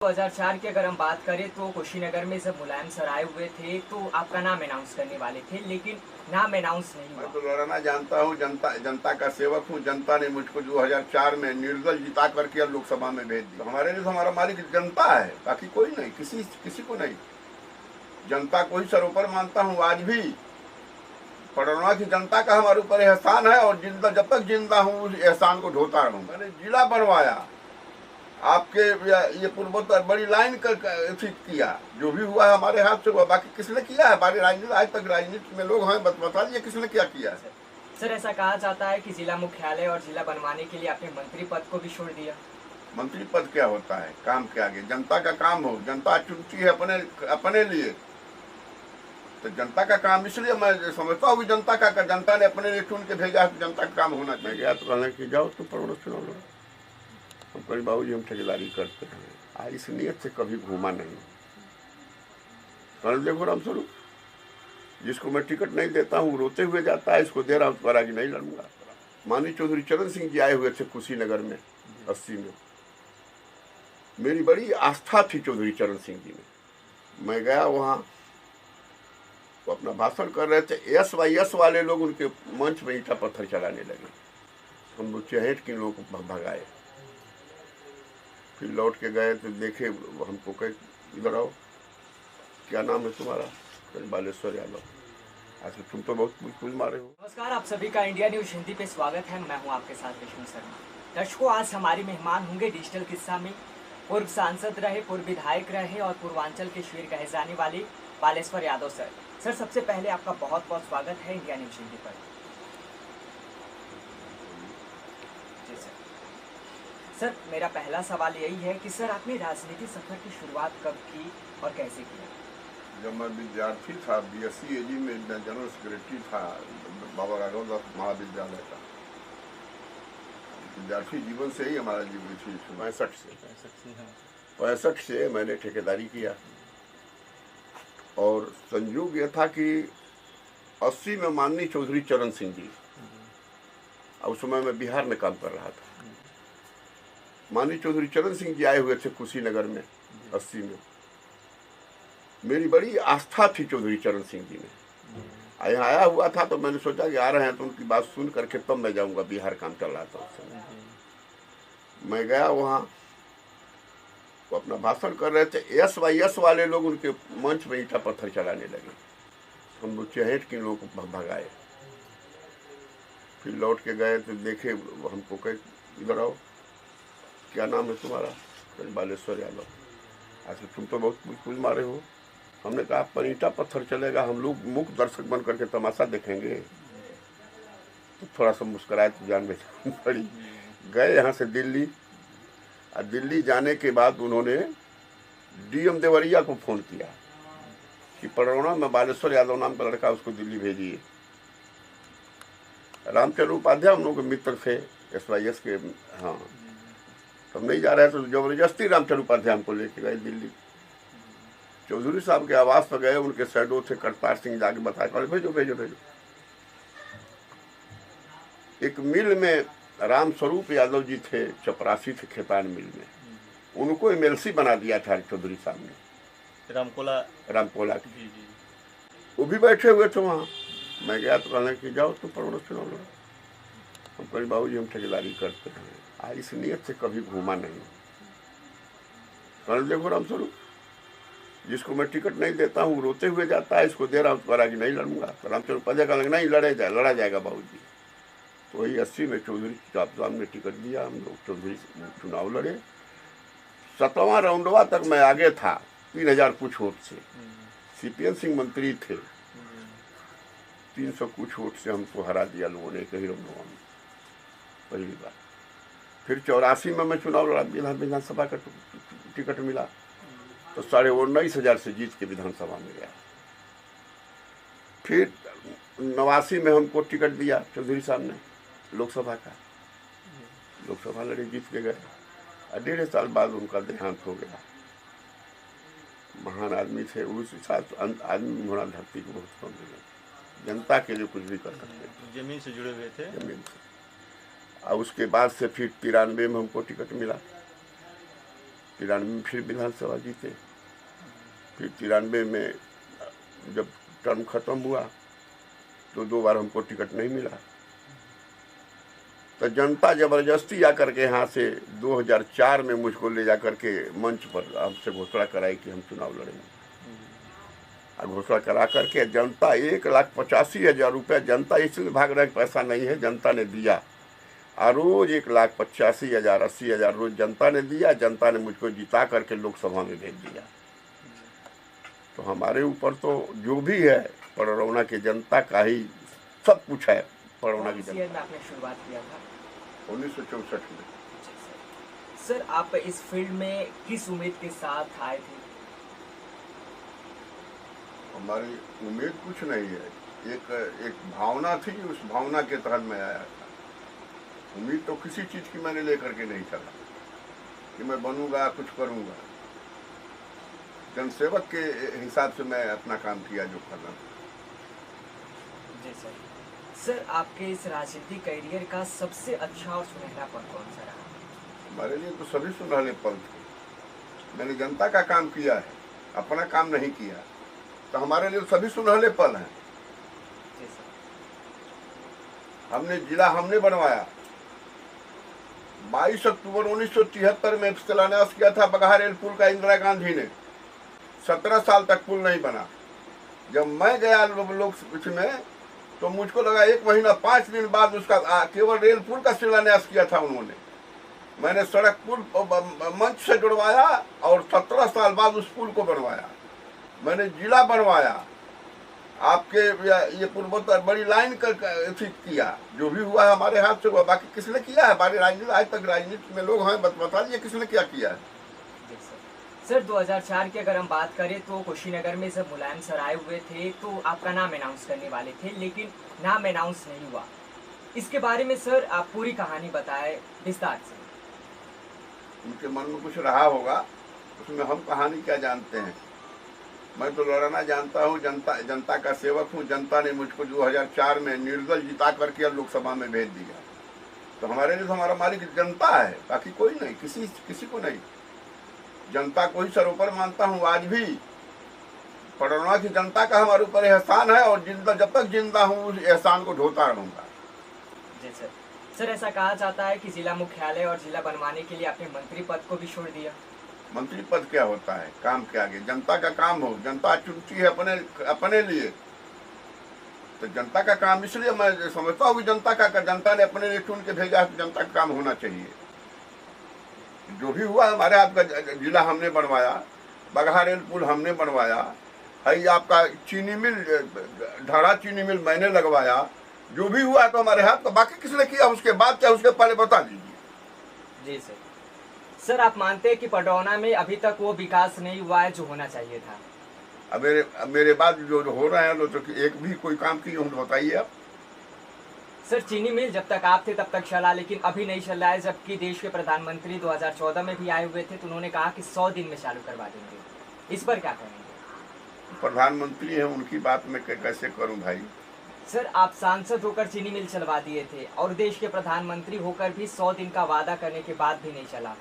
2004 की अगर हम बात करें तो कुशीनगर में जब मुलायम सर आए हुए थे तो आपका नाम अनाउंस करने वाले थे, लेकिन नाम अनाउंस नहीं मैं हुआ। तो लड़ना जानता हूँ, जनता का सेवक हूँ। जनता ने मुझको 2004 में निर्दल जिता करके लोकसभा में भेज दिया। हमारे लिए तो हमारा मालिक जनता है, बाकी कोई नहीं, किसी को नहीं। जनता को ही सरोपर मानता हूँ। आज भी पटरौना की जनता का हमारे ऊपर एहसान है और जब तक जिंदा हूँ उस एहसान को ढोता रहूँ। मैंने जिला बनवाया, आपके ये पूर्वोत्तर बड़ी लाइन ठीक किया। जो भी हुआ है हमारे हाथ से हुआ, बाकी किसने किया है? हमारी राजनीति आज तक राजनीति में लोग हैं, बता दीजिए किसने क्या किया है। सर, ऐसा कहा जाता है कि जिला मुख्यालय और जिला बनवाने के लिए आपने मंत्री पद को भी छोड़ दिया। मंत्री पद क्या होता है? काम के आगे जनता का काम हो। जनता चुनती है अपने लिए, तो जनता का काम इसलिए मैं समझता हूँ कि जनता ने अपने लिए चुन के भेजा, जनता का काम होना चाहिए। गया तो कहने की जाओ तुम परोड़ चुनाव लड़ो। हम कहीं बाबूजी हम ठेकेदारी करते हैं, आज इस नियत से कभी घूमा नहीं। कल देखो रामस्वरूप, जिसको मैं टिकट नहीं देता हूँ रोते हुए जाता है, इसको दे रहा हूँ तो कि नहीं लड़ूंगा। माननीय चौधरी चरण सिंह जी आए हुए थे कुशीनगर में 80 में। मेरी बड़ी आस्था थी चौधरी चरण सिंह जी में। मैं गया वहाँ, वो अपना भाषण कर रहे थे। एस वाले लोग उनके मंच में ईंटा पत्थर चलाने लगे। हम लोग चहेट के लोगों को भगाए। फिर लौट के गए तो देखे हमको, कहे इधर आओ, क्या नाम है तुम्हारा? बालेश्वर यादव। आज तुम तो बहुत कुछ मारे हो। नमस्कार, आप सभी का इंडिया न्यूज हिंदी पे स्वागत है। मैं हूं आपके साथ विष्णु शर्मा। दर्शकों, आज हमारी मेहमान होंगे डिजिटल किस्सा में पूर्व सांसद रहे, पूर्व विधायक रहे और पूर्वांचल के शीर कहे जाने वाले बालेश्वर यादव सर। सर, सबसे पहले आपका बहुत बहुत स्वागत है इंडिया न्यूज हिंदी पर। जी सर, मेरा पहला सवाल यही है कि सर, आपने राजनीति सफर की शुरुआत कब की और कैसे किया? जब मैं विद्यार्थी था, BSc AG में जनरल सेक्रेटरी था बाबा राघवदास महाविद्यालय का। विद्यार्थी जीवन से ही हमारा जीवन थी। 65 से मैंने ठेकेदारी किया और संयोग यह था कि 80 में माननीय चौधरी चरण सिंह जी, उस समय मैं बिहार में काम कर रहा था। माननीय चौधरी चरण सिंह जी आए हुए थे कुशीनगर में 80 में। मेरी बड़ी आस्था थी चौधरी चरण सिंह जी में। यहाँ आया हुआ था तो मैंने सोचा कि आ रहे हैं तो उनकी बात सुन करके तब मैं जाऊंगा। बिहार काम चल रहा था उस समय। मैं गया वहाँ, वो अपना भाषण कर रहे थे। एस वाले लोग उनके मंच में ईंटा पत्थर चलाने लगे। हम लोग चहेट के लोगों को भगाए। फिर लौट के गए तो देखे हमको, कहे इधर आओ, क्या नाम है तुम्हारा? बालेश्वर यादव। आज तुम तो बहुत कुछ मारे हो। हमने कहा पर ईंटा पत्थर चलेगा, हम लोग मुख्य दर्शक बन करके तमाशा देखेंगे। तो थोड़ा सा मुस्कुराए तो जान बेचानी पड़ी। गए यहाँ से दिल्ली, और दिल्ली जाने के बाद उन्होंने DM देवरिया को फोन किया कि पटरौना में बालेश्वर यादव नाम का लड़का, उसको दिल्ली भेजिए। रामचंद्र उपाध्याय हम लोग के मित्र थे SYS के। हाँ, हम नहीं जा रहे तो जबरदस्ती रामचंद्र उपाध्याय हमको लेके गए दिल्ली। चौधरी साहब के आवास पर गए, उनके शैडो थे करतार सिंह, जाके बताया भेजो भेजो भेजो। एक मिल में राम स्वरूप यादव जी थे, चपरासी थे खेतान मिल में, उनको MLC बना दिया था चौधरी साहब ने, रामकोला की। वो भी बैठे हुए थे वहाँ। मैं गया तो कहने की जाओ तुम परोड़ चुनाव लड़ो। हम कहीं बाबूजी हम ठेकेदारी करते हैं, आज इस नियत से कभी घूमा नहीं। कल देखो रामस्वरूप, जिसको मैं टिकट नहीं देता हूँ रोते हुए जाता है, इसको दे रहा हूँ तो कि नहीं लड़ूंगा। तो रामचंद्र उपाध्याय कहने नहीं, लड़ा जाएगा बाबूजी। तो वही 80 में चौधरी साहब ने टिकट दिया, हम लोग चौधरी चुनाव लड़े। 7वां राउंडवा तक मैं आगे था 3000 कुछ वोट से। CPN सिंह मंत्री थे, 300 कुछ वोट से हमको हरा दिया लोगों ने कहीं राउंडवा में पहली बार। फिर 84 में मैं चुनाव लड़ा, विधानसभा का टिकट मिला तो 19,500 से जीत के विधानसभा में गया। फिर 89 में हमको टिकट दिया चौधरी साहब ने लोकसभा का, लोकसभा लड़े, जीत के गए। 1.5 साल बाद उनका देहांत हो गया। महान आदमी थे, उस साथ आदमी होना धरती को बहुत कम है। जनता के लिए कुछ भी कर सकते, जमीन से जुड़े हुए थे। जमीन से। और उसके बाद से फिर 93 में हमको टिकट मिला। 93 में फिर विधानसभा जीते। फिर 93 में जब टर्म खत्म हुआ तो 2 बार हमको टिकट नहीं मिला। तो जनता जबरदस्ती आकर के यहाँ से 2004 में मुझको ले जा करके मंच पर हमसे घोषणा कराई कि हम चुनाव लड़ेंगे। घोषणा करा करके जनता 1,85,000 रुपया, जनता इसलिए भाग रहा है पैसा नहीं है, जनता ने दिया। और रोज 1,85,000 80,000 रोज जनता ने दिया। जनता ने मुझको जिता करके लोकसभा में भेज दिया। तो हमारे ऊपर तो जो भी है पड़रौना की जनता का ही सब कुछ है। पड़रौना की जनता। में आपने शुरुआत किया था 1964 में। सर आप इस फील्ड में किस उम्मीद के साथ आए थे? हमारी उम्मीद कुछ नहीं है, एक भावना थी, उस भावना के तहत मैं आया था। उम्मीद तो किसी चीज की मैंने लेकर के नहीं चला कि मैं बनूंगा कुछ करूंगा। जनसेवक के हिसाब से मैं अपना काम किया जो करना था। जी सर। सर आपके इस राजनीतिक करियर का सबसे अच्छा और सुनहरा पल कौन सा रहा? हमारे लिए तो सभी सुनहरे पल थे। मैंने जनता का काम किया है, अपना काम नहीं किया, तो हमारे लिए सभी सुनहरे पल हैं। हमने जिला हमने बनवाया। 22 अक्टूबर 1973 में शिलान्यास किया था बगहा रेल पुल का इंदिरा गांधी ने। 17 साल तक पुल नहीं बना। जब मैं गया लोग में तो मुझको लगा 1 महीना 5 दिन बाद उसका केवल रेल पुल का शिलान्यास किया था उन्होंने। मैंने सड़क पुल मंच से जुड़वाया और 17 साल बाद उस पुल को बनवाया। मैंने जिला बनवाया। आपके ये पूर्वोत्तर बड़ी लाइन का किया। जो भी हुआ है हमारे हाथ से हुआ, बाकी किसने किया है? हमारी राजनीति आज तक राजनीति में लोग हैं, बता दीजिए किसने क्या किया है। सर 2004 की अगर हम बात करें तो कुशीनगर में जब मुलायम सर आए हुए थे तो आपका नाम अनाउंस करने वाले थे, लेकिन नाम अनाउंस नहीं हुआ। इसके बारे में सर आप पूरी कहानी बताएं विस्तार से। उनके मन में कुछ रहा होगा, उसमें हम कहानी क्या जानते हैं। मैं तो लड़ना जानता हूँ, जनता का सेवक हूँ। जनता ने मुझको 2004 में निर्दल जिता करके लोकसभा में भेज दिया। तो हमारे लिए तो हमारा मालिक जनता है, बाकी कोई नहीं, किसी को नहीं। जनता को ही सर्वोपरि मानता हूँ। आज भी पड़रौना की जनता का हमारे ऊपर एहसान है और जब तक जिंदा हूँ उस एहसान को ढोता रहूंगा। जी सर। सर ऐसा कहा जाता है कि जिला मुख्यालय और जिला बनवाने के लिए आपने मंत्री पद को भी छोड़ दिया। मंत्री पद क्या होता है? काम के आगे जनता का काम हो। जनता चुनती है अपने लिए, तो जनता का काम इसलिए मैं समझता हूँ कि जनता ने अपने लिए चुन के भेजा, तो जनता का काम होना चाहिए। जो भी हुआ हमारे हाथ का जिला हमने बनवाया, बगहा रेल पुल हमने बनवाया, है आपका चीनी मिल ढाड़ा चीनी मिल मैंने लगवाया। जो भी हुआ तो हमारे हाथ का, बाकी किसने किया उसके बाद क्या उसके पहले बता दीजिए। जी सर। सर आप मानते हैं कि पड़रौना में अभी तक वो विकास नहीं हुआ है जो होना चाहिए था? अब मेरे बाद जो हो रहे हैं लोग, तो एक भी कोई काम किए हों तो बताइए आप। सर चीनी मिल जब तक आप थे तब तक चला, लेकिन अभी नहीं चल रहा है, जबकि देश के प्रधानमंत्री 2014 में भी आए हुए थे तो उन्होंने कहा कि 100 दिन में चालू करवा देंगे। इस पर क्या कहेंगे? प्रधानमंत्री हैं, उनकी बात मैं कैसे करूं भाई। सर आप सांसद होकर चीनी मिल चलवा दिए थे और देश के प्रधानमंत्री होकर भी 100 दिन का वादा करने के बाद भी नहीं चला।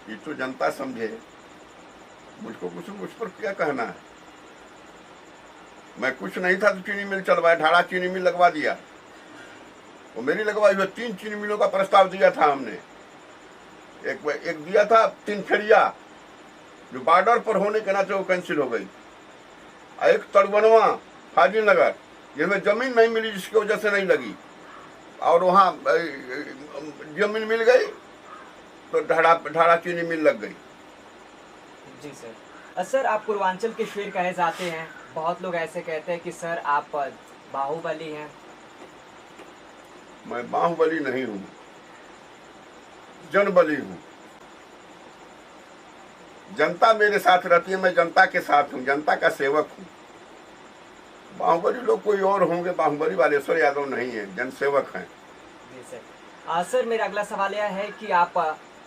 ये तो जनता समझे, मुझको मुझ पर क्या कहना है। मैं कुछ नहीं था तो चीनी मिल चलवाया, ढाड़ा चीनी मिल लगवा दिया। वो मेरी लगवाई हुई 3 चीनी मिलों का प्रस्ताव दिया था हमने। एक दिया था तिनखड़िया जो बॉर्डर पर होने के नाते वो कैंसिल हो गई। एक तड़वनवा हाजीनगर जिसमें जमीन नहीं मिली, जिसकी वजह से नहीं लगी, और वहाँ जमीन मिल गई तो ढाड़ा चीनी मिल लग गई। जी सर। सर आप पूर्वांचल के शेर कहे जाते हैं। बहुत लोग ऐसे कहते हैं कि सर आप बाहुबली हैं। मैं बाहुबली नहीं हूँ, जनबली हूँ। जनता मेरे साथ रहती है, मैं जनता के साथ हूँ, जनता का सेवक हूँ। बाहुबली लोग कोई और होंगे, बाहुबली बालेश्वर यादव नहीं है, जनसेवक हैं। जी सर। सर मेरा अगला सवाल यह है कि आप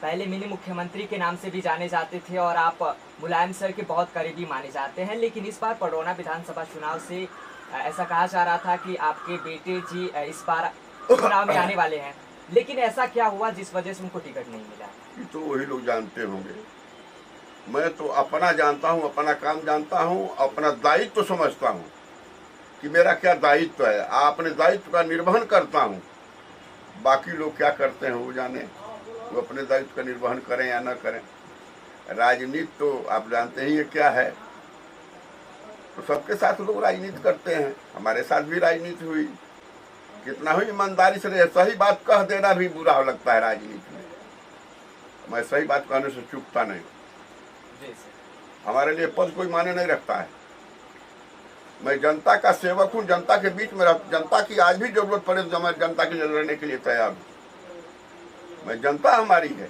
पहले मिनी मुख्यमंत्री के नाम से भी जाने जाते थे और आप मुलायम सर के बहुत करीबी माने जाते हैं, लेकिन इस बार पड़रौना विधानसभा चुनाव से ऐसा कहा जा रहा था कि आपके बेटे जी इस बार चुनाव में आने वाले हैं, लेकिन ऐसा क्या हुआ जिस वजह से उनको टिकट नहीं मिला? ये तो वही लोग जानते होंगे। मैं तो अपना जानता हूँ, अपना काम जानता हूँ, अपना दायित्व तो समझता हूँ कि मेरा क्या दायित्व है। अपने दायित्व का निर्वहन करता हूँ। बाकी लोग क्या करते हैं वो जाने, वो अपने दायित्व का निर्वहन करें या न करें। राजनीति तो आप जानते ही है क्या है। तो सबके साथ लोग राजनीति करते हैं, हमारे साथ भी राजनीति हुई। कितना हुई ईमानदारी से रहे। सही बात कह देना भी बुरा लगता है राजनीति में। मैं सही बात कहने से चूकता नहीं। हमारे लिए पद कोई माने नहीं रखता है। मैं जनता का सेवक हूँ, जनता के बीच में जनता की आज भी जरूरत पड़े तो मैं जनता के लिए लड़ने के लिए तैयार हूँ। मैं जनता हमारी है,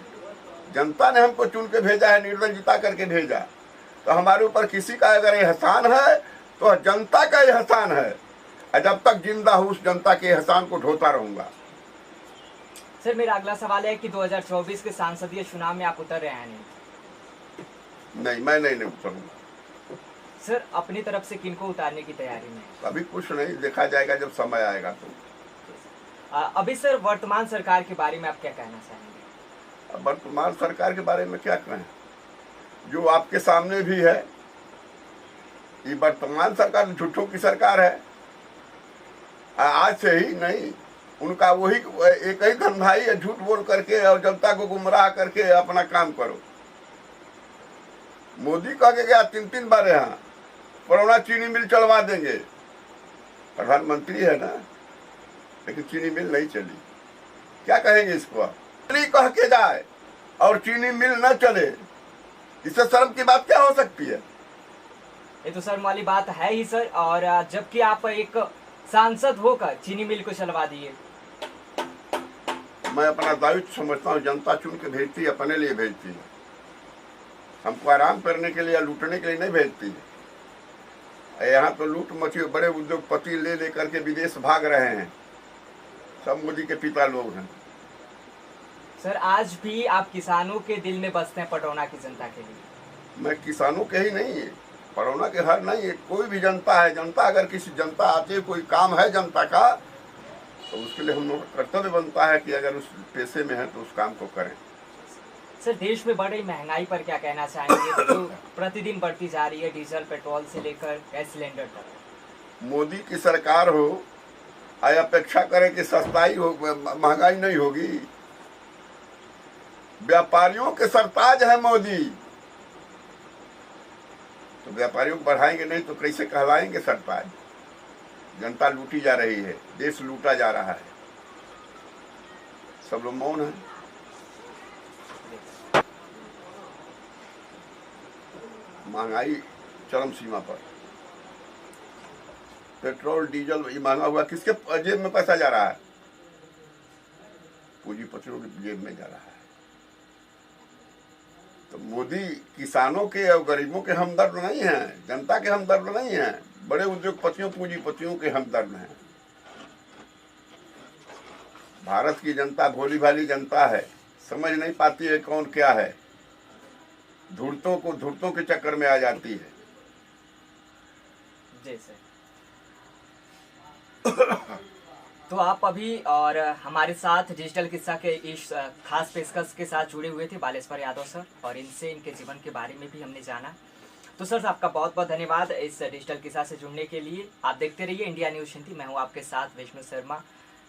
जनता ने हमको चुन के भेजा है, निर्दल जिता करके भेजा। तो हमारे ऊपर किसी का अगर एहसान है तो जनता का एहसान है। जब तक जिंदा हूँ उस जनता के एहसान को ढोता रहूंगा। सर मेरा अगला सवाल है कि 2024 के सांसदीय चुनाव में आप उतर रहे हैं नहीं, मैं नहीं उतरूंगा। सर अपनी तरफ से किनको उतारने की तैयारी में? अभी कुछ नहीं, देखा जाएगा जब समय आएगा तो। अभी सर वर्तमान सरकार के बारे में आप क्या कहना चाहेंगे? वर्तमान सरकार के बारे में क्या कहें, जो आपके सामने भी है। ये वर्तमान सरकार झूठों की सरकार है। आज से ही नहीं, उनका वही एक ही धंधा ही है, झूठ बोल करके और जनता को गुमराह करके अपना काम करो। मोदी कह के गया 3 बार यहाँ परोना चीनी मिल चलवा देंगे। प्रधानमंत्री है ना, लेकिन चीनी मिल नहीं चली। क्या कहेंगे इसको? कह के जाए और चीनी मिल न चले, इससे शर्म की बात क्या हो सकती है? ये तो शर्म वाली बात है ही सर। और जबकि आप एक सांसद होकर चीनी मिल को चलवा दिए। मैं अपना दायित्व समझता हूँ। जनता चुन के भेजती है, अपने लिए भेजती है। हमको आराम करने के लिए या लूटने के लिए नहीं भेजती है। यहाँ तो लूट मची, बड़े उद्योगपति ले लेकर के विदेश भाग रहे हैं। सब मोदी के पिता लोग हैं। सर आज भी आप किसानों के दिल में बसते हैं, पटौना की जनता के लिए। मैं किसानों के ही नहीं है, पटौना के हर नहीं है, कोई भी जनता है। जनता अगर किसी जनता आती है, कोई काम है जनता का, तो उसके लिए हम लोग का कर्तव्य बनता है कि अगर उस पेशे में है तो उस काम को करें। सर देश में बढ़ रही महंगाई पर क्या कहना चाहेंगे? जो प्रतिदिन बढ़ती जा रही है, डीजल पेट्रोल से लेकर गैस सिलेंडर तक। मोदी की सरकार हो, अपेक्षा करें कि सस्ताई हो, महंगाई नहीं होगी। व्यापारियों के सरताज है मोदी, तो व्यापारियों को बढ़ाएंगे नहीं तो कैसे कहलाएंगे सरताज? जनता लूटी जा रही है, देश लूटा जा रहा है, सब लोग मौन है। महंगाई चरम सीमा पर। पेट्रोल डीजल ये महंगा हुआ, किसके जेब में पैसा जा रहा है? पूंजीपतियों की जेब में जा रहा है। तो मोदी किसानों के और गरीबों के हमदर्द नहीं है, जनता के हमदर्द नहीं है, बड़े उद्योगपतियों पूंजीपतियों के हमदर्द हैं। भारत की जनता भोली भाली जनता है, समझ नहीं पाती है कौन क्या है, धूर्तों के चक्कर में आ जाती है। जी सर। तो आप अभी और हमारे साथ डिजिटल किस्सा के इस खास पेशकश के साथ जुड़े हुए थे बालेश्वर यादव सर, और इनसे इनके जीवन के बारे में भी हमने जाना। तो सर आपका बहुत बहुत धन्यवाद इस डिजिटल किस्सा से जुड़ने के लिए। आप देखते रहिए इंडिया न्यूज़ हिंदी। मैं हूँ आपके साथ विष्णु शर्मा,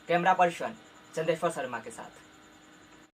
कैमरा पर्सन चंदेश्वर शर्मा के साथ।